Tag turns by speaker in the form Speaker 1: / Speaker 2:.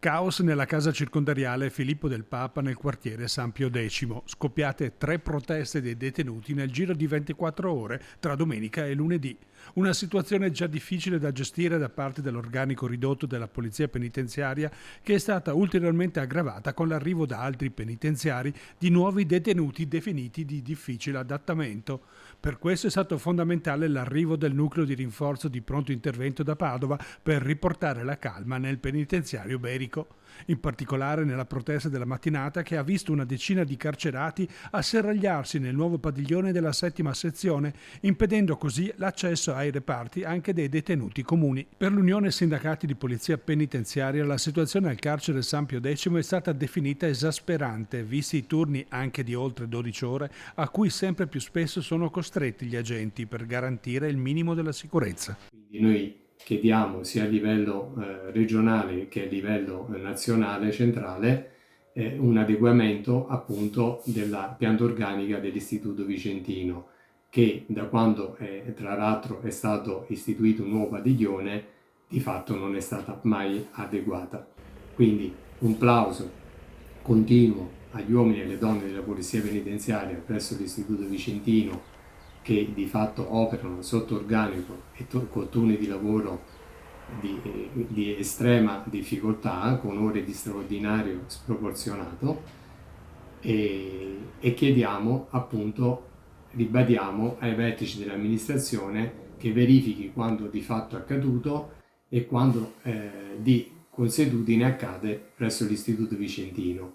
Speaker 1: Caos nella casa circondariale Filippo del Papa nel quartiere San Pio X. Scoppiate 3 proteste dei detenuti nel giro di 24 ore tra domenica e lunedì. Una situazione già difficile da gestire da parte dell'organico ridotto della polizia penitenziaria, che è stata ulteriormente aggravata con l'arrivo da altri penitenziari di nuovi detenuti definiti di difficile adattamento. Per questo è stato fondamentale l'arrivo del nucleo di rinforzo di pronto intervento da Padova per riportare la calma nel penitenziario Berico. In particolare nella protesta della mattinata, che ha visto una decina di carcerati asserragliarsi nel nuovo padiglione della 7ª sezione, impedendo così l'accesso ai reparti anche dei detenuti comuni. Per l'Unione Sindacati di Polizia Penitenziaria la situazione al carcere San Pio X è stata definita esasperante, visti i turni anche di oltre 12 ore a cui sempre più spesso sono costretti gli agenti per garantire il minimo della sicurezza.
Speaker 2: Quindi noi chiediamo sia a livello regionale che a livello nazionale, centrale, un adeguamento appunto della pianta organica dell'Istituto Vicentino, che da quando tra l'altro è stato istituito un nuovo padiglione di fatto non è stata mai adeguata. Quindi un plauso continuo agli uomini e alle donne della Polizia Penitenziaria presso l'Istituto Vicentino, che di fatto operano sotto organico e con turni di lavoro di estrema difficoltà, con ore di straordinario sproporzionato, e chiediamo appunto, ribadiamo ai vertici dell'amministrazione che verifichi quando di fatto è accaduto e quando di consuetudine accade presso l'Istituto Vicentino.